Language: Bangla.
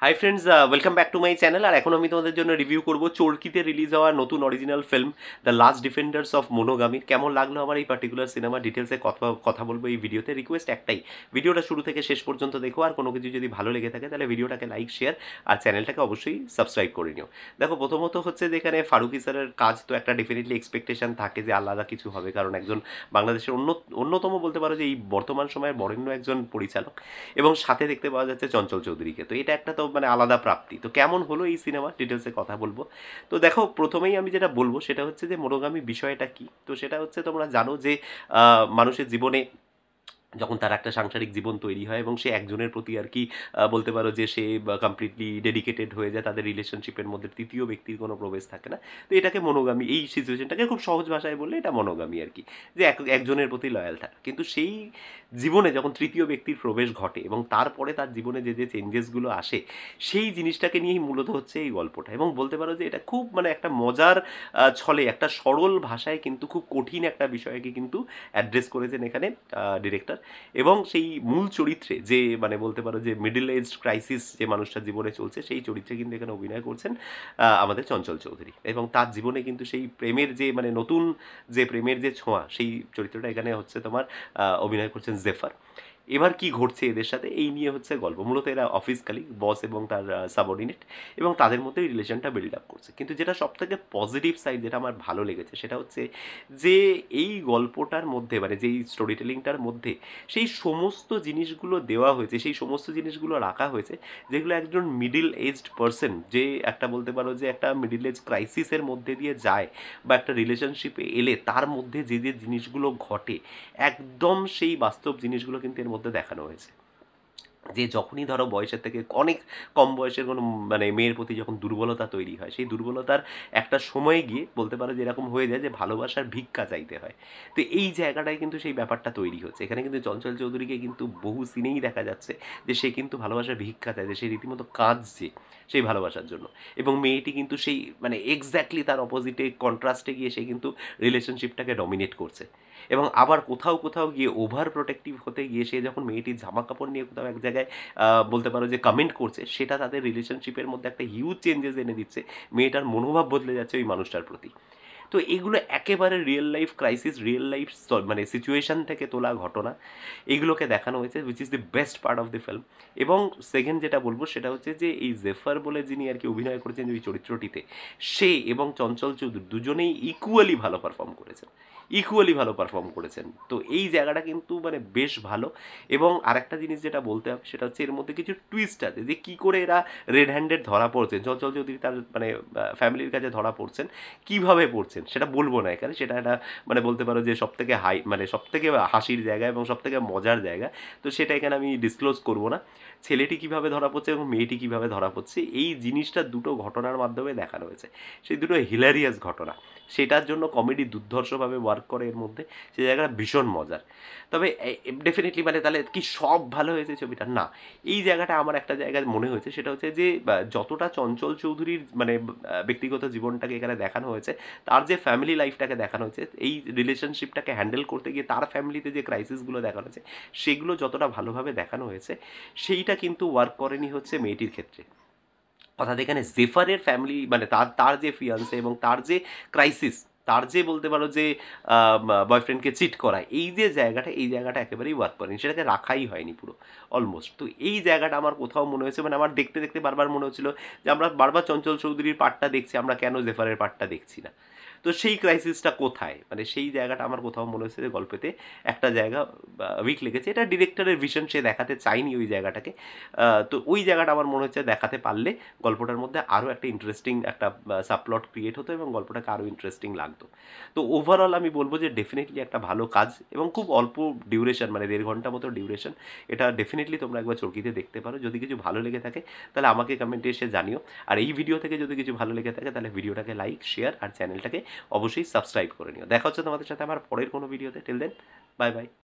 High friends, welcome back to my channel. আর এখন আমি তোমাদের জন্য রিভিউ করব চরকিতে রিলিজ হওয়া নতুন original film the last defenders of মোনোগামির। কেমন লাগলো আমার এই পার্টিকুলার সিনেমা, ডিটেলসে কথা বলবো এই ভিডিওতে। রিকোয়েস্ট একটাই, ভিডিওটা শুরু থেকে শেষ পর্যন্ত দেখো। আর কোনো কিছু যদি ভালো লেগে থাকে তাহলে ভিডিওটাকে লাইক, শেয়ার আর চ্যানেলটাকে অবশ্যই সাবস্ক্রাইব করে নিও। দেখো, প্রথমত হচ্ছে যে এখানে ফারুকি স্যারের কাজ তো একটা ডেফিনেটলি এক্সপেকটেশন থাকে যে আলাদা কিছু হবে, কারণ একজন বাংলাদেশের অন্যতম বলতে পারো যে এই বর্তমান সময়ের বরেণ্য একজন পরিচালক, এবং সাথে দেখতে পাওয়া যাচ্ছে চঞ্চল চৌধুরীকে। তো এটা একটা তো মানে আলাদা প্রাপ্তি। তো কেমন হলো এই সিনেমা, ডিটেলসে কথা বলবো। তো দেখো, প্রথমেই আমি যেটা বলবো সেটা হচ্ছে যে মোনোগামী বিষয়টা কি। তো সেটা হচ্ছে, তোমরা জানো যে মানুষের জীবনে যখন তার একটা সাংসারিক জীবন তৈরি হয় এবং সে একজনের প্রতি আর কি বলতে পারো যে সে কমপ্লিটলি ডেডিকেটেড হয়ে যায়, তাদের রিলেশনশিপের মধ্যে তৃতীয় ব্যক্তির কোনো প্রবেশ থাকে না। তো এটাকে মনোগামী, এই সিচুয়েশনটাকে খুব সহজ ভাষায় বললে এটা মনোগামী আর কি, যে একজনের প্রতি লয়াল থাকা। কিন্তু সেই জীবনে যখন তৃতীয় ব্যক্তির প্রবেশ ঘটে এবং তারপরে তার জীবনে যে যে চেঞ্জেসগুলো আসে, সেই জিনিসটাকে নিয়েই মূলত হচ্ছে এই গল্পটা। এবং বলতে পারো যে এটা খুব মানে একটা মজার ছলে, একটা সরল ভাষায় কিন্তু খুব কঠিন একটা বিষয়কে কিন্তু অ্যাড্রেস করেছেন এখানে ডিরেক্টর। এবং সেই মূল চরিত্রে যে মানে বলতে পারো যে মিডল এজড ক্রাইসিস যে মানুষটার জীবনে চলছে, সেই চরিত্রে কিন্তু এখানে অভিনয় করছেন আমাদের চঞ্চল চৌধুরী। এবং তার জীবনে কিন্তু সেই প্রেমের যে মানে নতুন যে প্রেমের যে ছোঁয়া, সেই চরিত্রটা এখানে হচ্ছে তোমার অভিনয় করছেন জেফার। এবার কি ঘটছে এদের সাথে এই নিয়ে হচ্ছে গল্প। মূলত এরা অফিস কালিগ, বস এবং তার সাবঅর্ডিনেট, এবং তাদের মধ্যে রিলেশনটা বিল্ড আপ করছে। কিন্তু যেটা সবথেকে পজিটিভ সাইড, যেটা আমার ভালো লেগেছে, সেটা হচ্ছে যে এই গল্পটার মধ্যে মানে যেই স্টোরি টেলিংটার মধ্যে সেই সমস্ত জিনিসগুলো দেওয়া হয়েছে, সেই সমস্ত জিনিসগুলো রাখা হয়েছে যেগুলো একজন মিডিল এজড পারসন, যে একটা বলতে পারো যে একটা মিডিল এজ ক্রাইসিসের মধ্যে দিয়ে যায় বা একটা রিলেশনশিপে এলে তার মধ্যে যে যে জিনিসগুলো ঘটে, একদম সেই বাস্তব জিনিসগুলো কিন্তু এর মধ্যে দেখানো হয়েছে। যে যখনই ধরো বয়সের থেকে অনেক কম বয়সের কোনো মানে মেয়ের প্রতি যখন দুর্বলতা তৈরি হয়, সেই দুর্বলতার একটা সময়ে গিয়ে বলতে পারো যে এরকম হয়ে যায় যে ভালোবাসার ভিক্ষা চাইতে হয়। তো এই জায়গাটায় কিন্তু সেই ব্যাপারটা তৈরি হচ্ছে। এখানে কিন্তু চঞ্চল চৌধুরীকে কিন্তু বহু সিনেই দেখা যাচ্ছে যে সে কিন্তু ভালোবাসার ভিক্ষা চাইছে, সে রীতিমতো কাঁদছে সেই ভালোবাসার জন্য। এবং মেয়েটি কিন্তু সেই মানে এক্স্যাক্টলি তার অপোজিটে কন্ট্রাস্টে গিয়ে সে কিন্তু রিলেশনশিপটাকে ডমিনেট করছে। এবং আবার কোথাও কোথাও গিয়ে ওভার প্রোটেক্টিভ হতে গিয়ে সে যখন মেয়েটির জামা কাপড় নিয়ে কোথাও এক জায়গায় বলতে পারো যে কমেন্ট করছে, সেটা তাদের রিলেশনশিপের মধ্যে একটা হিউজ চেঞ্জেস এনে দিচ্ছে। মেয়েটার মনোভাব বদলে যাচ্ছে ওই মানুষটার প্রতি। তো এগুলো একেবারে real life crisis, real life মানে সিচুয়েশন থেকে তোলা ঘটনা, এগুলোকে দেখানো হয়েছে, which is the best part of the film. এবং সেকেন্ড যেটা বলবো সেটা হচ্ছে যে এই জেফার বলে যিনি আর কি অভিনয় করেছেন ওই চরিত্রটিতে, সে এবং চঞ্চল চৌধুরী দুজনেই ইকুয়ালি ভালো পারফর্ম করেছেন, ইকুয়ালি ভালো পারফর্ম করেছেন। তো এই জায়গাটা কিন্তু মানে বেশ ভালো। এবং আরেকটা জিনিস যেটা বলতে হবে সেটা হচ্ছে এর মধ্যে কিছু টুইস্ট আছে, যে কী করে এরা রেড হ্যান্ডেড ধরা পড়ছেন, চঞ্চল চৌধুরী তার মানে ফ্যামিলির কাছে ধরা পড়ছেন, কীভাবে পড়ছেন সেটা বলবো না এখানে। সেটা একটা মানে বলতে পারো যে সবথেকে হাই মানে সবথেকে হাসির জায়গা এবং সবথেকে মজার জায়গা। তো সেটা এখানে আমি ডিসক্লোজ করবো না। ছেলেটি কীভাবে ধরা পড়ছে এবং মেয়েটি কীভাবে ধরা পড়ছে, এই জিনিসটা দুটো ঘটনার মাধ্যমে দেখানো হয়েছে। সেই দুটো হিলারিয়াস ঘটনা, সেটার জন্য কমেডি দুর্ধর্ষভাবে ওয়ার্ক করে এর মধ্যে। সেই জায়গাটা ভীষণ মজার। তবে ডেফিনেটলি মানে তাহলে কি সব ভালো হয়েছে ছবিটা? না। এই জায়গাটা আমার একটা জায়গায় মনে হয়েছে, সেটা হচ্ছে যে যতটা চঞ্চল চৌধুরীর মানে ব্যক্তিগত জীবনটাকে এখানে দেখানো হয়েছে, তার যে ফ্যামিলি লাইফটাকে দেখানো হয়েছে, এই রিলেশনশিপটাকে হ্যান্ডেল করতে গিয়ে তার ফ্যামিলিতে যে ক্রাইসিসগুলো দেখানো হয়েছে, সেগুলো যতটা ভালোভাবে দেখানো হয়েছে, সেইটা কিন্তু ওয়ার্ক করেনি হচ্ছে মেয়েটির ক্ষেত্রে। অর্থাৎ এখানে জেফারের ফ্যামিলি মানে তার তার যে ফিয়ান্সে এবং তার যে ক্রাইসিস, তার যে বলতে পারো যে বয়ফ্রেন্ডকে চিট করা, এই যে জায়গাটা, এই জায়গাটা একেবারেই ওয়ার্ক করেনি, সেটাকে রাখাই হয়নি পুরো অলমোস্ট। তো এই জায়গাটা আমার কোথাও মনে হয়েছে মানে আমার দেখতে দেখতে বারবার মনে হচ্ছিল যে আমরা বারবার চঞ্চল চৌধুরীর পার্টটা দেখছি, আমরা কেন জেফারের পার্টটা দেখছি না। তো সেই ক্রাইসিসটা কোথায়, মানে সেই জায়গাটা আমার কোথাও মনে হচ্ছে যে গল্পেতে একটা জায়গা উইক লেগেছে। এটা ডিরেক্টরের ভিশন, সে দেখাতে চায়নি ওই জায়গাটাকে। তো ওই জায়গাটা আমার মনে হচ্ছে দেখাতে পারলে গল্পটার মধ্যে আরও একটা ইন্টারেস্টিং একটা সাবপ্লট ক্রিয়েট হতো এবং গল্পটাকে আরও ইন্টারেস্টিং লাগতো। তো ওভারঅল আমি বলবো যে ডেফিনেটলি একটা ভালো কাজ এবং খুব অল্প ডিউরেশন, মানে 1.5 ঘন্টা মতো ডিউরেশন। এটা ডেফিনেটলি তোমরা একবার চরকিতে দেখতে পারো। যদি কিছু ভালো লেগে থাকে তাহলে আমাকে কমেন্টে এসে জানিও। আর এই ভিডিও থেকে যদি কিছু ভালো লেগে থাকে তাহলে ভিডিওটাকে লাইক, শেয়ার আর চ্যানেলটাকে অবশ্যই সাবস্ক্রাইব করে নিও। দেখা হচ্ছে তোমাদের সাথে আমার পরের কোনো ভিডিওতে। Till then, bye by.